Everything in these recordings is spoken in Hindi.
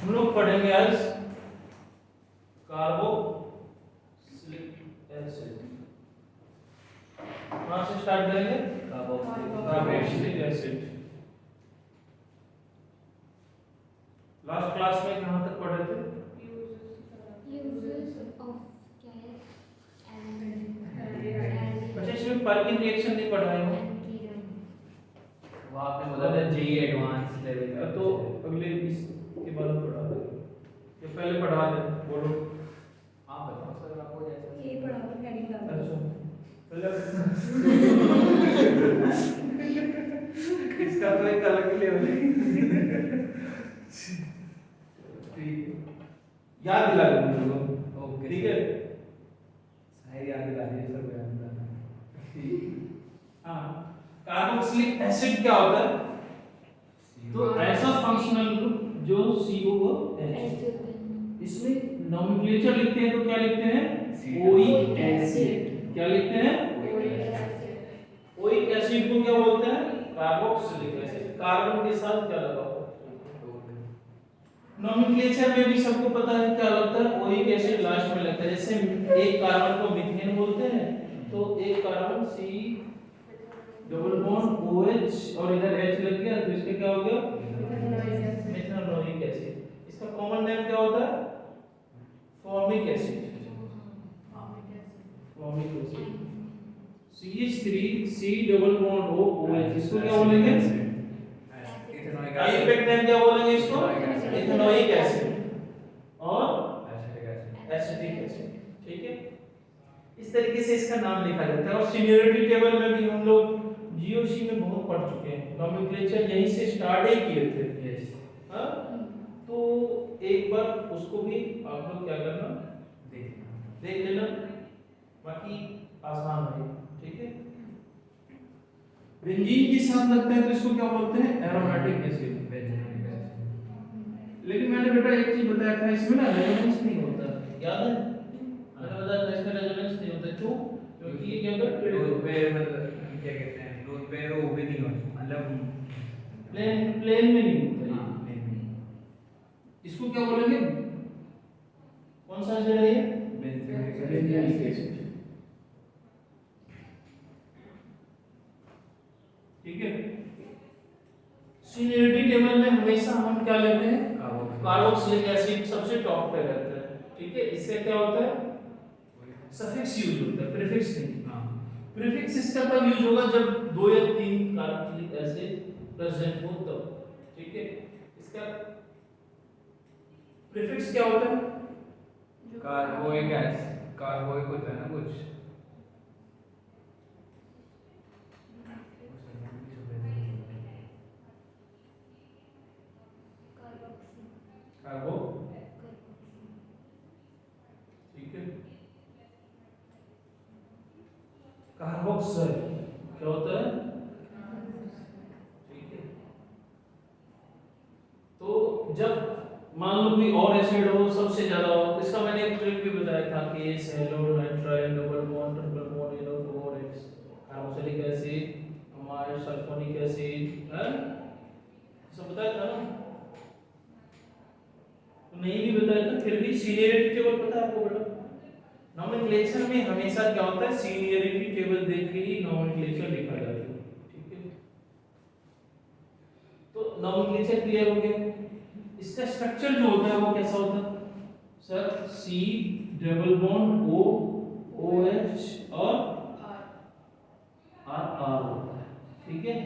हम लोग पढ़ेंगे आज कार्बोक्सिलिक एसिड। कहाँ से स्टार्ट करेंगे? Carboxylic acid. लास्ट क्लास में कहाँ तक पढ़े थे? अच्छा, इसमें पर्किन रिएक्शन नहीं पढ़ा है वो आपने बोला था जी एडवांस लेवल का, तो अगले इसके बाद पढ़ा देंगे। ये पहले पढ़ा दे, बोलो। आप बताओ सर, आपको जैसा ये पढ़ा दो, हेडिंग डाल दो। अच्छा, इसका तो एक अलग ही लेवल है। ठीक है, याद दिला दो मुझे। ओके ठीक है, सही याद दिला दिए सर बयान का। हाँ, कार्बोक्सिलिक एसिड क्या होता है? तो ऐसा फंक्शनल ग्रुप जो COOH, इसमें नोमेनक्लेचर लिखते हैं तो क्या लिखते हैं? Oic acid. क्या लिखते हैं? ओइक एसिड को क्या बोलते हैं? Carboxylic acid. कार्बन के साथ क्या लगा हुआ? नोमेनक्लेचर में भी सबको पता है क्या लगता है? ओइक एसिड लास्ट में लगता है। जैसे एक कार्बन को मीथेन बोलते हैं, तो एक carbon C double bond OH और इधर H लग गया तो इसका क्या हो गया? Methanoic acid. इसका कॉमन नेम क्या होता है? Formic acid. Formic acid. CH3 C double bond OH, इसको क्या बोलेंगे? आइपेक्ट नेम क्या बोलेंगे इसको? इथेनोइक एसिड और एसिटिक एसिड। ठीक है, इस तरीके से इसका नाम लिखा जाता है। और सीनियरिटी टेबल में भी हम लोग GOC में बहुत पढ़ चुके हैं। नोमेनक्लेचर यहीं से स्टार्ट ही किए थे। हाँ, तो एक बार उसको भी आप लोग क्या करना, देख लेना, बाकी आसान है। ठीक है, बेंजीन के साथ लगता है तो इसको क्या बोलते हैं? Aromatic acid. लेकिन मैंने बेटा एक चीज बताया था, इसमें ना रेजोनेंस नहीं होता, याद है? मैंने बताया था इसमें रेजोनेंस नहीं होता। क्यों? क्योंकि ये क्या होता है? लोन पे मतलब क्या कहते हैं, लोन पे वो भी नहीं होता, मतलब प्लेन में नहीं होता ये। हाँ प्लेन में। इसको क्या बोलेंगे? कौन सा एसिड है ये? बेंजीनिक एसिड। ठीक है, सीनियरिटी टेबल में हमेशा हम क्या लेते हैं? कार्बोक्सिलिक एसिड सबसे टॉप पे रहता है। ठीक है, इससे क्या होता है? सफिक्स यूज होता है, प्रीफिक्स नहीं। हाँ, प्रीफिक्स इसका तब यूज होगा जब 2 या 3 कार्बोक्सिलिक एसिड प्रेजेंट हो तब। ठीक है, इसका प्रीफिक्स क्या होता है? कार्बोइक एसिड, कार्बोइक होता है ना कुछ, कार्बो। ठीक है, कार्बोक्सिल क्या होता है? ठीक है, तो जब मान लो कोई और एसिड हो सबसे ज्यादा हो तो इसका मैंने एक ट्रिक भी बताया था कि hello nitrile double bond triple bond ये लोग 4x carboxylic acid amide sulphonic acid है, सब बताया था ना? तो नहीं भी बताया था फिर भी सीनियरिटी टेबल पता है आपको बेटा? नोमेनक्लेचर में हमेशा क्या होता है? सीनियरिटी टेबल देख के ही नोमेनक्लेचर लिखा जाता है। ठीक है, तो नोमेनक्लेचर क्लियर हो गया। इसका स्ट्रक्चर जो होता है वो कैसा होता है sir? C double bond O OH और R होता है। ठीक है,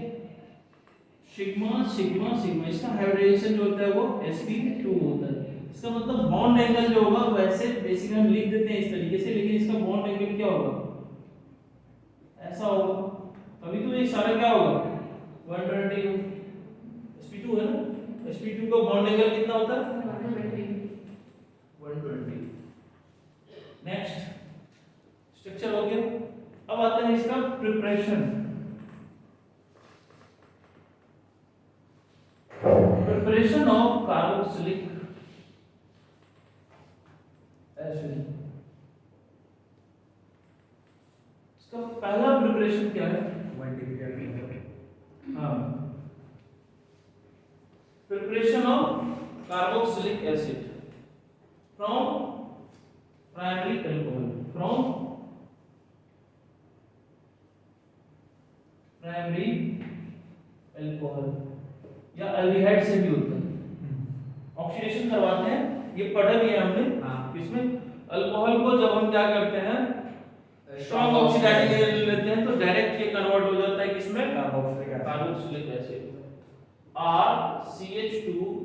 सिग्मा सिग्मा सिग्मा, इसका हाइब्रिडेशन जो होता है वो sp2 होता है। इसका मतलब बॉन्ड एंगल जो होगा वैसे बेसिकली हम लिख देते हैं इस तरीके से, लेकिन इसका बॉन्ड एंगल क्या होगा? ऐसा होगा। अभी तो ये सारा क्या होगा? 120 sp2 है ना? sp2 का बॉन्ड एंगल कितना होता है? 120। नेक्स्ट स्ट्रक्चर हो गया। अब आता है इसका preparation. Preparation of carboxylic acid. इसका पहला प्रिपरेशन क्या है? हाँ, preparation of carboxylic acid from primary alcohol, from primary alcohol या अल्डिहाइड से भी होता है, ऑक्सीडेशन करवाते हैं, ये पढ़ा भी है हमने। हाँ। इसमें अल्कोहल को जब हम क्या करते हैं, स्ट्रॉन्ग ऑक्सीडाइजिंग एजेंट लेते हैं तो डायरेक्ट ये कन्वर्ट हो जाता है किसमें, कार्बोक्सिलिक एसिड।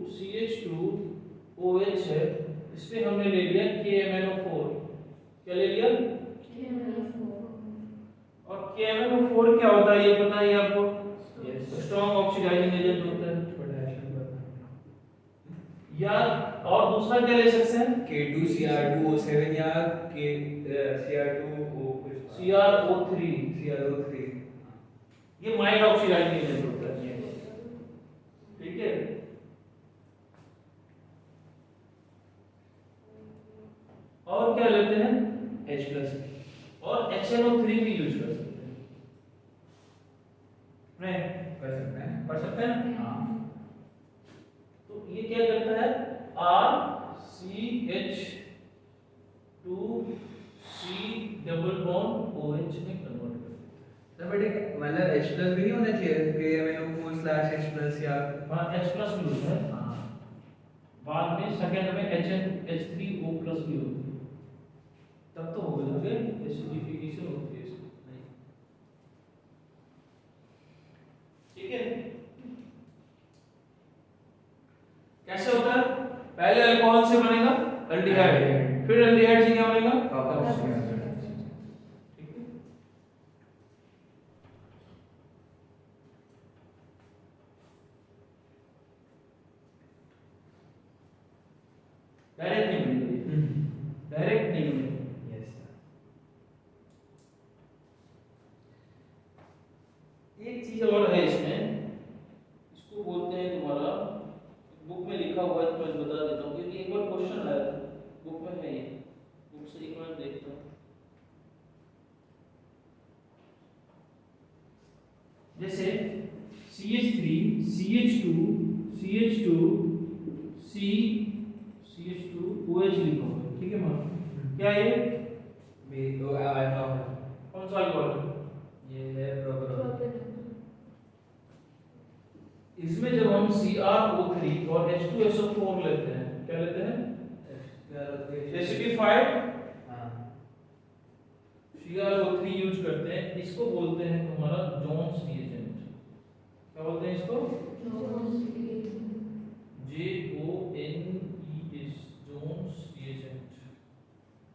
CH2OH है, इसमें हमने ले लिया KMnO4, क्या ले लिया, और KMnO4 क्या होता है ये पता है आपको, स्ट्रॉन्ग ऑक्सीडाइजिंग एजेंट होता है। या और दूसरा क्या ले सकते हैं, K2Cr2O7 या CrO3, CrO3। ये माइल्ड ऑक्सीडाइजिंग एजेंट होता है, ठीक है। और क्या लेते हैं, H+ और HNO3 भी यूज कर सकते हैं, नहीं कर सकते हैं। कर सकते हैं ना। हाँ। तो ये क्या करता है, RCH2C डबल बॉन्ड OH में कन्वर्ट करता है। तो बेटे मतलब H+ भी नहीं होना चाहिए, KMnO4/H+ या हाँ H+ भी होता है, हाँ। बाद में सेकंड में H3O+ भी होती है, तब तो हो गया एसिडिफिकेशन होती है इसमें, ठीक है। कैसे होता है, पहले अल्कोहल से बनेगा अल्डिहाइड, फिर अल्डिहाइड से क्या बनेगा, ठीक है। डायरेक्ट नहीं बनेगा, डायरेक्ट नहीं बनेगा। एक चीज और है इसमें, इसको बोलते हैं तुम्हारा, बुक में लिखा हुआ है तो मैं बता देता हूँ क्योंकि एक बार क्वेश्चन आया था, बुक में है ये, बुक से एक बार देखता हूँ। जैसे CH3 CH2 CH2 CH2OH लिखा हुआ है, ठीक है मां, क्या ये कौन सा अल्कोहल है, ये है प्रोपेनॉल। इसमें जब हम CrO3 और H2SO4 लेते हैं, क्या लेते हैं, एसिडिफाइड CrO3 यूज करते हैं, इसको बोलते हैं तुम्हारा जोन्स रिएजेंट। क्या बोलते हैं इसको, JONES, जोन्स रिएजेंट।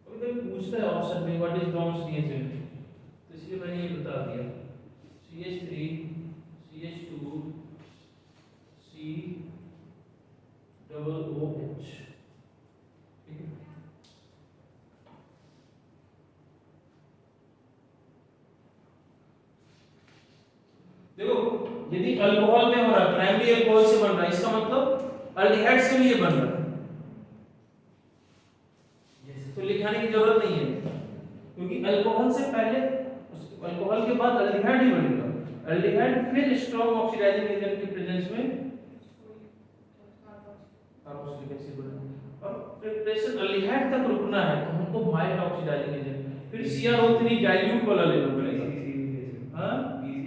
कभी कभी पूछता है ऑप्शन में व्हाट इज जोन्स रिएजेंट, तो इसलिए मैंने ये बता दिया, CH3 CH2 C double OH, ठीक है। देखो यदि अल्कोहल में हो रहा है, प्राइमरी अल्कोहल से बन रहा है, इसका मतलब अल्डिहाइड से भी ये बन रहा है, तो लिखाने की जरूरत नहीं है, क्योंकि अल्कोहल से पहले, अल्कोहल के बाद अल्डिहाइड ही बनेगा, अल्डिहाइड फिर स्ट्रॉन्ग ऑक्सीडाइजिंग एजेंट के प्रेजेंस में कार्बोक्सिलिक एसिड बनेगा। और प्रिपरेशन अल्डिहाइड तक रुकना है तो हमको माइल्ड ऑक्सीडाइजिंग एजेंट, फिर CrO3 डाइल्यूट वाला लेना पड़ेगा, हां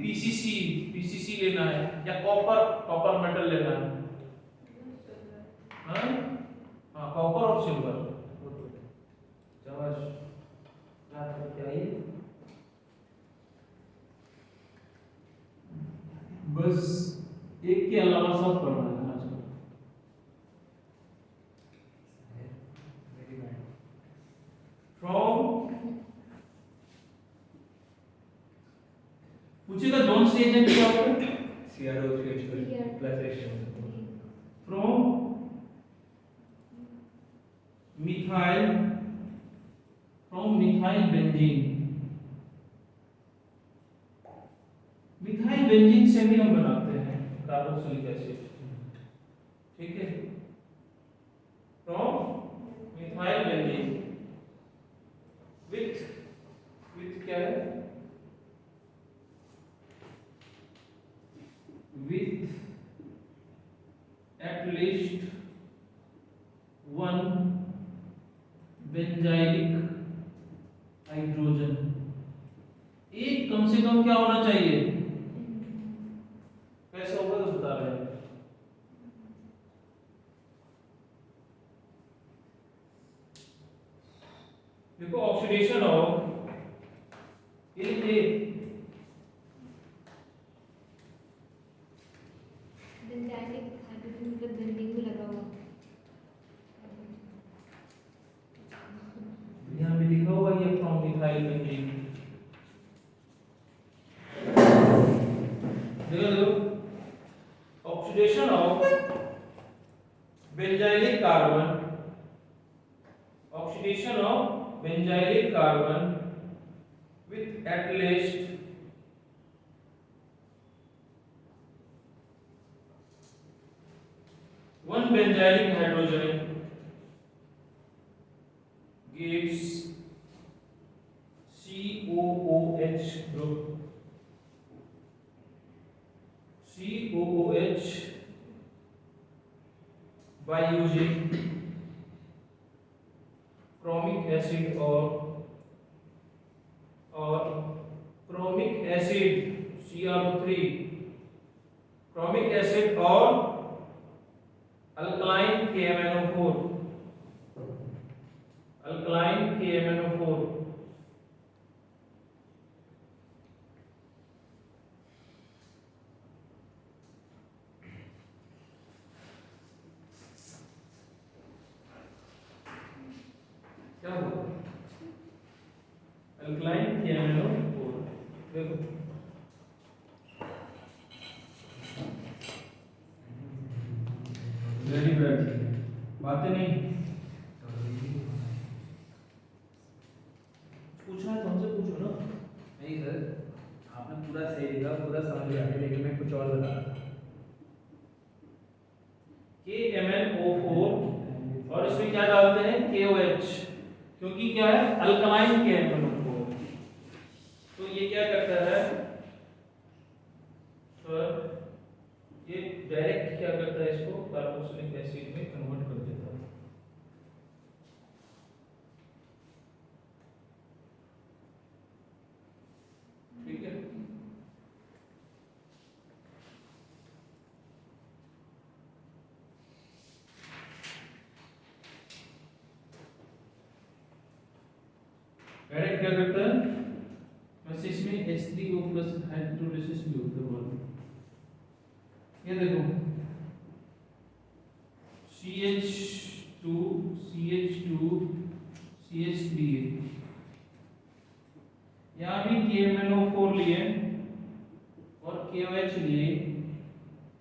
PCC लेना है, या कॉपर मेटल लेना है, हां हां कॉपर और सिल्वर, शाबाश, याद करके आइए, बस एक के अलावा सब पढ़ना है आज। फ्रॉम पूछेगा जोन्स रिएजेंट क्या होता है, CrO3H+ from methyl benzene, methyl benzene से भी हम बनाते हैं कार्बोक्सिलिक एसिड, ठीक है। फ्रॉम मिथाइल बेंजीन विथ क्या है, with at least one benzylic hydrogen. एक कम से कम क्या होना चाहिए, कैसे होगा तो बता रहे हैं। देखो ऑक्सीडेशन ऑफ ये बेंजाइलिक हाइड्रोजन मतलब बेंजीन में लगा हुआ। यहाँ पे लिखा हुआ ये फ्रॉम मिथाइल बेंजीन। देखो oxidation of benzylic carbon, oxidation of benzylic carbon with at least one benzylic hydrogen gives COOH group. COOH by using chromic acid or chromic acid CrO3, chromic acid or alkaline KMnO4, alkaline KMnO4। क्या हुआ, अल्कलाइन KMnO4। देखो वेरी गुड, बातें नहीं पूछना है तो हमसे पूछो ना। नहीं सर, आपने पूरा सही लिखा, पूरा समझ गया, लेकिन मैं कुछ और बता रहा था। KMnO4 और इसमें क्या डालते हैं KOH, क्योंकि क्या है अल्कलाइन KMnO4। तो ये क्या करता है सर, ये डायरेक्ट क्या करता है, इसको कार्बोक्सिलिक एसिड में कन्वर्ट कर देता है। ठीक है, डायरेक्ट क्या करता है, वैसे इसमें H3O प्लस हाइड्रोलिसिस भी होता है। ये देखो CH2 CH2 CH3, यहाँ भी KMnO4 लिए और KOH लिए,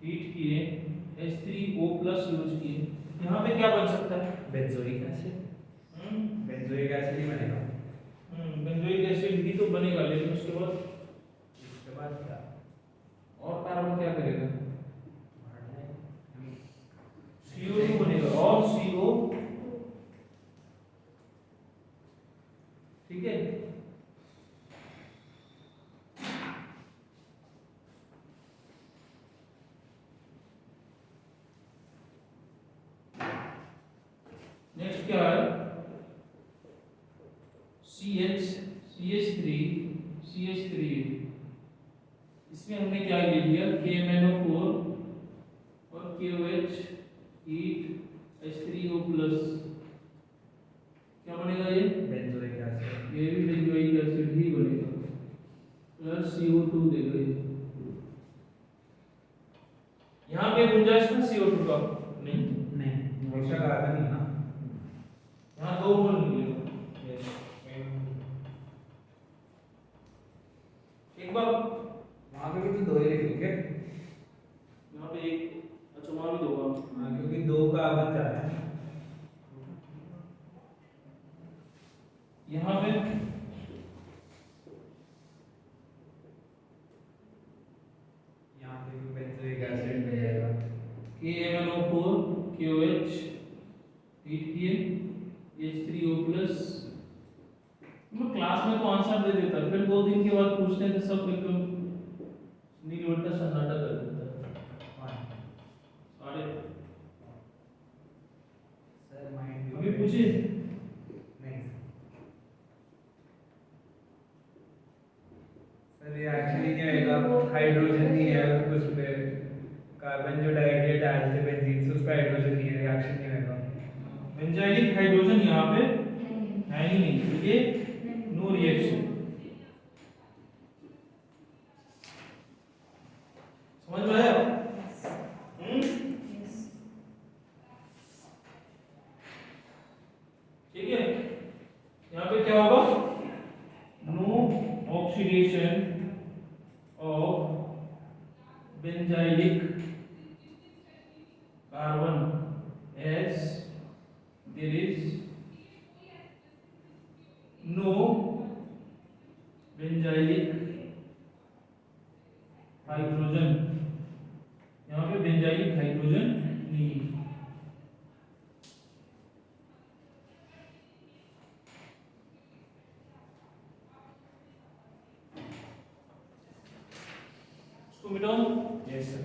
हीट किए, H3O प्लस यूज किए। यहाँ पे क्या बन सकता है, बेंजोइक एसिड, बेंजोइक एसिड ही बनेगा। बेंजोइक एसिड भी तो बनेगा, लेकिन उसके बाद क्या और कार्बन क्या करेगा, CO2 बनेगा और CO। ठीक है, नेक्स्ट क्या है CH3 इसमें हमने क्या ले लिया KMnO4 और KOH हीट H3O प्लस, क्या बनेगा ये बेंजोइक एसिड। ये भी बेंजोइक एसिड ही बनेगा प्लस CO2 देगा ये। यहाँ पे गुंजाइश था CO2 का नहीं, हमेशा कार्बन ही ना, यहाँ दो मोल मिलेगा। एक बार वहाँ पे भी तो दो ही लिख लिखे। यहाँ पे एक, अच्छा वहाँ भी दो होगा। हाँ, क्योंकि दो कार्बन जा रहा है। यहाँ पे यहाँ पे भी बेंजोइक एसिड मिल जाएगा। KMnO4 KOH हीट किए H3O प्लस। मतलब क्लास में तो आंसर दे देता है, फिर 2 दिन के बाद पूछते हैं तो सब एकदम नील उल्टा सन्नाटा कर देता है। हाँ। सारे सर माइंड पूछिए। नहीं सर रिएक्शन ही नहीं होएगा, हाइड्रोजन नहीं है उस पे, कार्बन जो डाइऑक्साइड अटैच्ड है बेंजीन से, उस पे हाइड्रोजन नहीं है, रिएक्शन नहीं होएगा। बेंजाइलिक हाइड्रोजन यहाँ पे है ही नहीं, तो ये नो रिएक्शन। समझ में आया? ठीक है, यहाँ पे क्या होगा? No oxidation of benzylic carbon as there is no benzylic hydrogen. यहाँ पे बेंजाइलिक हाइड्रोजन नहीं है। इसको मिटाओ। Yes sir.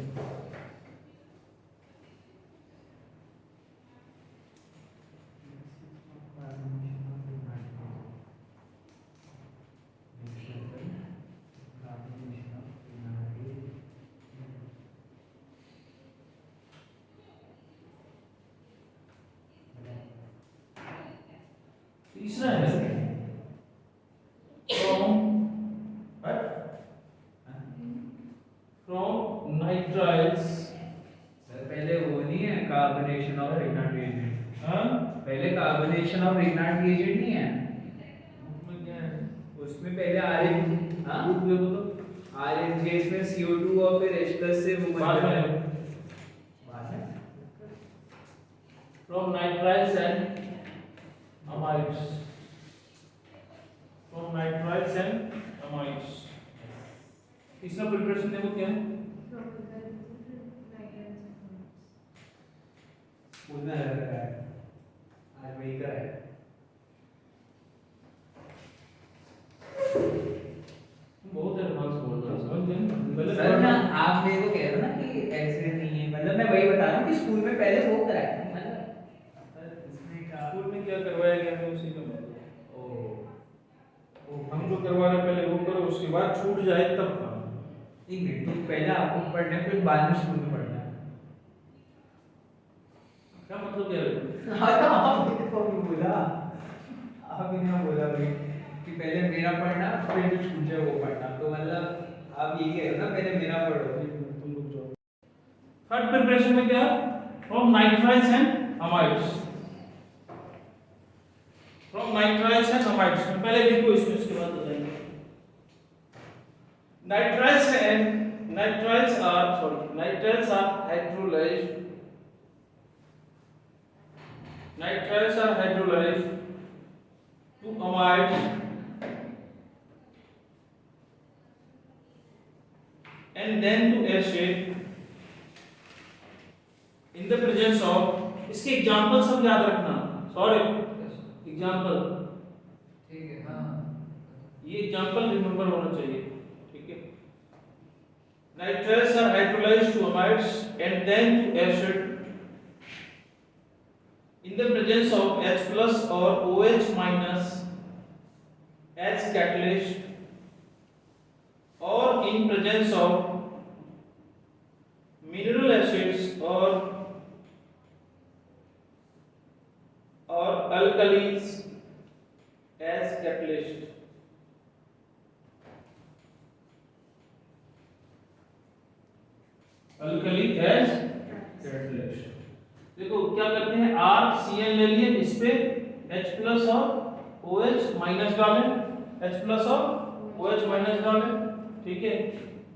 तीसरा है फ्रॉम नाइट्राइल्स। सर पहले वो नहीं है कार्बोनेशन ऑफ रिग्नाट रिएजेंट, हाँ पहले कार्बोनेशन ऑफ रिग्नाट रिएजेंट नहीं है उसमें क्या है? उसमें पहले आरएन, हाँ ग्रुप देखो तो आरएनजेएस में CO2 और फिर H+ से वो बाद बनता है। में बाद में from nitriles and amides. From nitriles and amides. तीसरा प्रिपरेशन देखो क्या है? स्कूल में अलग रखा है, आज वही का है। बहुत एडवांस बोल रहे हो, समझ गए? सर ना आप मेरे को कह रहे हो ना कि ऐसे नहीं है, मतलब मैं वही बता रहा हूँ कि स्कूल में पहले वो कराया है, मतलब इसमें का स्कूल में क्या करवाया गया है उसी का मतलब। हम जो करवा रहे हैं पहले वो करो, उसके बाद छूट जाए तब खाओ। एक मिनट, तो पहले आपको पढ़ना है फिर बाद में स्कूल में पढ़ना है। क्या मतलब क्या है? आपने तो अभी बोला, आपने ना बोला भाई कि पहले मेरा पढ़ना फिर जो छूट जाए वो पढ़ना, तो मतलब आप यही कह रहे हो ना पहले मेरा पढ़ो। तुम रुक जाओ। थर्ड प्रिपरेशन में क्या? From nitriles and amides. From nitriles and amides पहले लिखो इसमें, उसके बाद बताएंगे। Nitriles are hydrolysed. Nitriles are hydrolyzed to amides and then to acid in the presence of। इसके एग्जांपल सब याद रखना। सॉरी एग्जांपल, ठीक है हाँ ये एग्जांपल रिमेंबर होना चाहिए, ठीक है? Nitriles are hydrolyzed to amides and then to acid in the presence of H+ or OH- as catalyst or in presence of mineral acids or alkalis as catalyst। Alkali as catalyst. देखो क्या करते हैं, RCl ले लिए, इस पे H+ और OH- डालें, H+ और OH- डालें, ठीक है?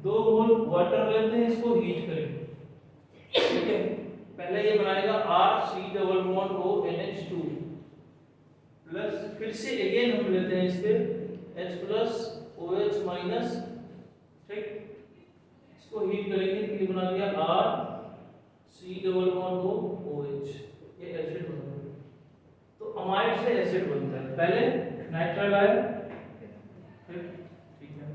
2 मोल वाटर लेते हैं, इसको हीट करेंगे, ठीक है? पहले ये बनाएगा RC=ONH2 प्लस, फिर से अगेन हम लेते हैं इस पे H+ OH-, ठीक? इसको हीट करेंगे तो ये बना दिया RC=OH, ये एसिड बन गया। तो अमाइड से एसिड बनता है, पहले नाइट्राइल आया फिर, ठीक है?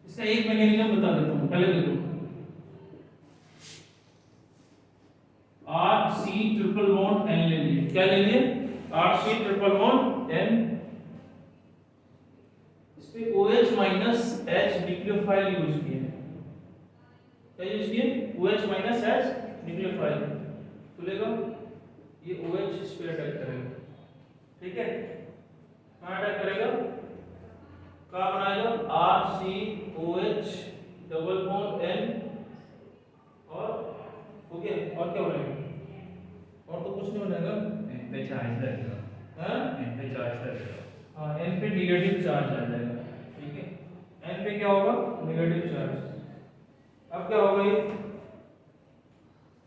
इसका एक मैकेनिज्म बता देता हूँ, पहले देखो। R C triple bond N ले लिए। क्या ले लिए? R C triple bond N. इस पे OH minus H nucleophile use किए। क्या यूज किए? OH minus H nucleophile. खुलेगा ये OH इस पे अटैक करेगा, ठीक है? कहाँ अटैक करेगा? कहाँ बनाएगा? RCOH डबल बॉन्ड N और हो गया। और क्या बनेगा? और तो कुछ नहीं बनेगा। एन पे चार्ज लगेगा। हाँ एन पे चार्ज लगेगा। हाँ, N पे नेगेटिव चार्ज आ जाएगा, ठीक है? N पे क्या होगा? Negative charge. अब क्या होगा ये?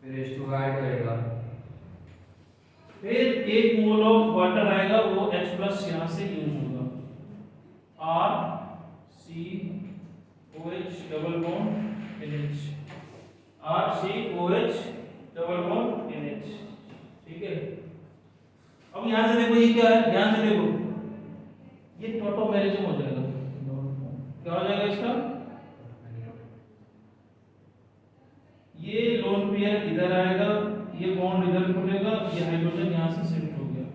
फिर H2 ऐड करेगा। फिर 1 मोल ऑफ वाटर आएगा, वो H प्लस यहाँ से यूज होगा। RCOH double bond NH। RCOH double bond NH, ठीक है? अब यहाँ से देखो ये क्या है, ध्यान से देखो, ये टॉटोमेरिज्म हो जाएगा। क्या हो जाएगा इसका? ये लोन पेयर इधर आएगा, ये बॉन्ड इधर खुलेगा, ये हाइड्रोजन यहाँ से शिफ्ट हो गया।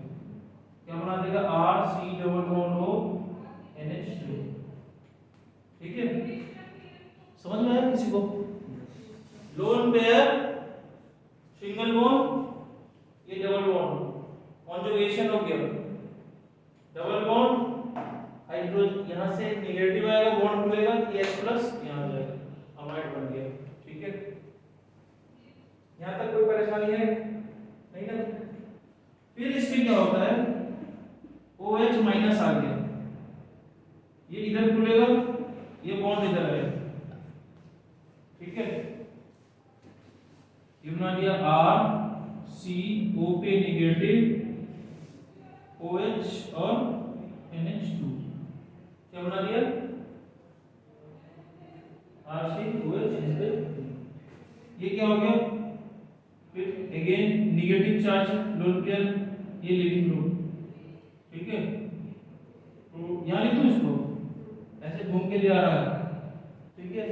क्या बना देगा? RC double bond O NH2, ठीक है? समझ में आया किसी को? लोन पेयर, सिंगल बॉन्ड, ये डबल बॉन्ड, कॉन्जुगेशन हो गया। डबल बॉन्ड, हाइड्रोजन यहाँ से नेगेटिव आएगा, बॉन्ड खुलेगा, ये H प्लस यहाँ आ जाएगा, अमाइड बन गया, ठीक है? यहाँ तक कोई परेशानी है? नहीं ना? फिर इसमें क्या होता है? OH माइनस आ गया, ये इधर खुलेगा, ये बॉन्ड इधर आएगा, ठीक है? ये बना दिया RCO पे नेगेटिव, OH और NH2। क्या बना दिया? RCOH इस पे। ये क्या हो गया? फिर again negative charge lone pair, ये लीविंग ग्रुप, ठीक है? तो यहाँ लिख दो इसको, ऐसे घूम के ले आ रहा है, ठीक है?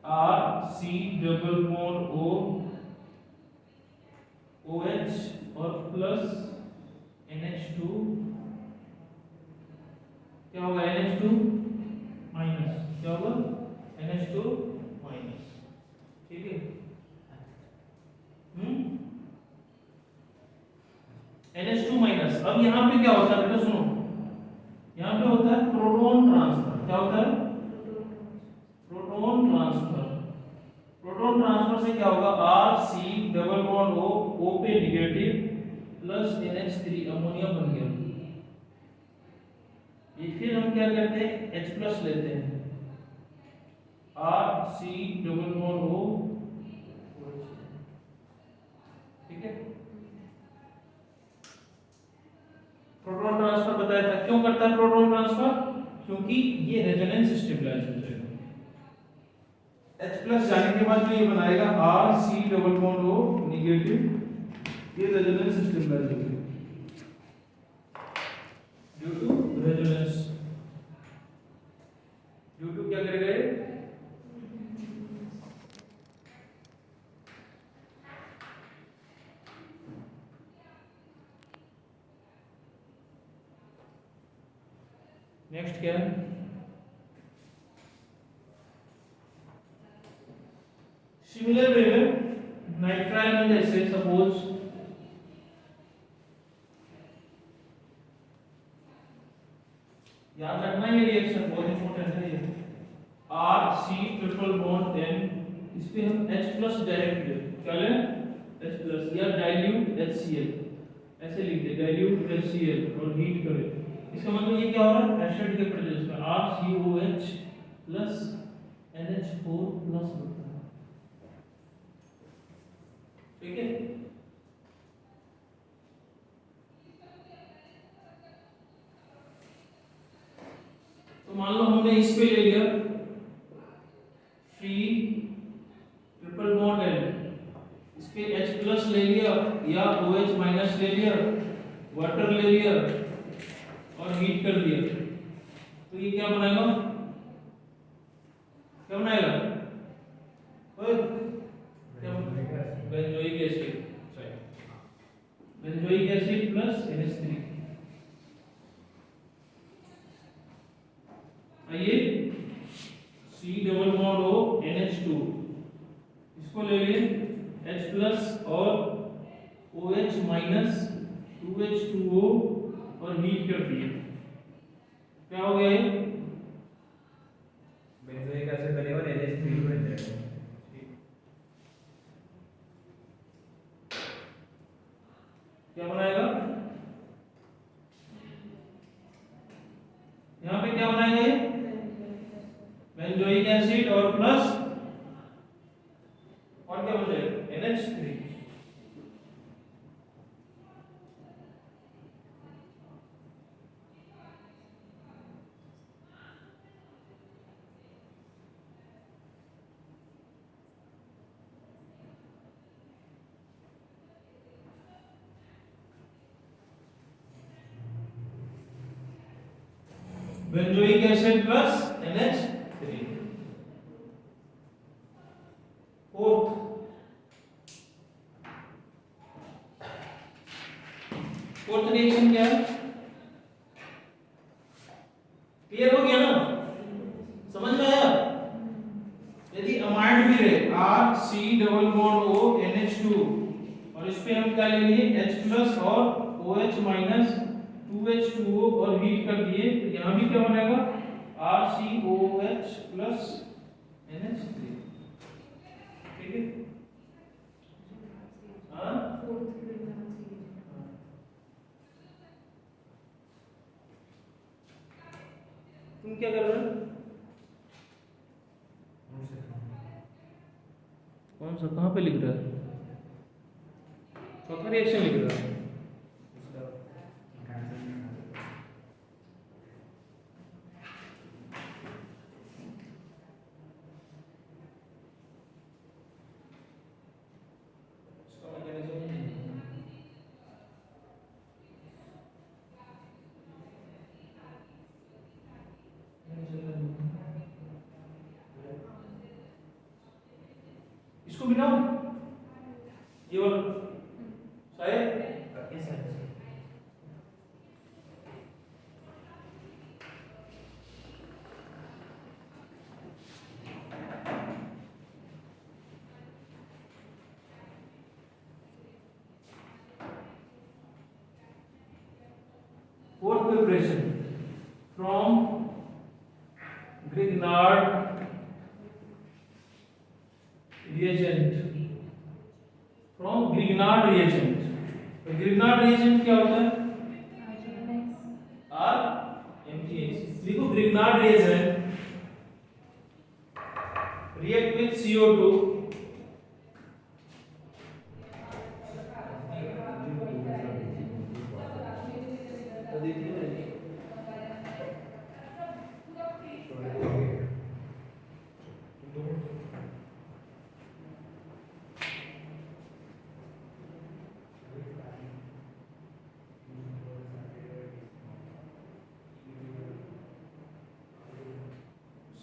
RC double bond O OH और प्लस NH2। क्या होगा? NH2 minus. क्या होगा? NH2 माइनस, ठीक है? NH2 minus. अब यहाँ पे क्या होता है बेटा? सुनो, यहाँ पे होता है प्रोटॉन ट्रांसफर। क्या होता है? Proton transfer. प्रोटॉन ट्रांसफर से क्या होगा? RC डबल बॉन्ड O पे नेगेटिव प्लस NH3 अमोनिया बन गया। ये फिर हम क्या करते हैं? H प्लस लेते हैं, RC डबल बॉन्ड O, ठीक है? प्रोटॉन ट्रांसफर बताया था, क्यों करता है प्रोटॉन ट्रांसफर? क्योंकि ये रेजोनेंस स्टेबलाइज हो जाएगा। H प्लस जाने के बाद जो ये बनाएगा RC double bond O negative, ये रेजोनेंस स्टेबलाइज हो गया due to resonance. Due to क्या करेगा ये? नेक्स्ट क्या है? सिमिलर वे में नाइट्राइल में जैसे सपोज याद रखना, ये रिएक्शन बहुत इंपॉर्टेंट है। ये RC ट्रिपल बॉन्ड N, इस पे हम H प्लस डायरेक्ट ले, क्या ले? H प्लस, या डाइल्यूट HCl, ऐसे लिख दे, डाइल्यूट HCl और हीट करें। इसका मतलब ये क्या हो रहा है? एसिड के प्रेजेंस में RCOH प्लस NH4 प्लस होता है, ठीक है? तो मान लो हमने इस पे ले लिया C ट्रिपल बॉन्ड N, इस पे H प्लस ले लिया या OH माइनस ले लिया, वाटर ले लिया और हीट कर दिया, तो ये क्या बनाएगा? क्या बनाएगा? क्या benzoic benzoic acid plus NH3। आइए C double bond O NH2, इसको ले लिए H प्लस और OH माइनस 2H2O और हीट कर दिए, क्या हो गया ये? बेंजोइक एसिड बनेगा और NH3 बन जाएगा। क्या बनाएगा? यहाँ पे क्या बनाएगा ये? बेंजोइक एसिड और प्लस और क्या बन जाएगा? NH3। Benzoic acid plus NH3। Fourth reaction क्या है? क्लियर हो गया ना? समझ में आया? यदि अमाइड भी रहे R C double bond O NH2 और इस पे हम क्या ले लिए H प्लस और OH माइनस 2H2O और हीट कर दिए, तो यहाँ भी क्या बनेगा? RCOH plus NH3। ठीक है? हाँ? तुम क्या कर रहे हो? कौन सा कहाँ पे लिख रहा है? चौथा रिएक्शन लिख रहा है। इसको मिलाओ, ये वाला शायद fourth preparation from Grignard reagent, from Grignard reagent। तो Grignard reagent क्या होता है? RMTX। देखो Grignard reagent react with CO2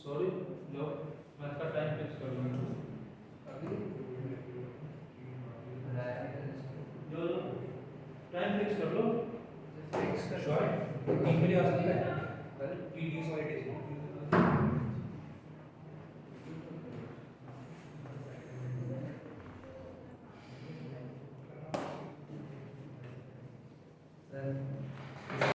sorry लो मैं इसका टाइम फिक्स कर लूंगा। जो टाइम फिक्स कर लो। फिक्स का शॉर्ट ईमेल आ सकता है कल पीडीएफ वाइट है सर।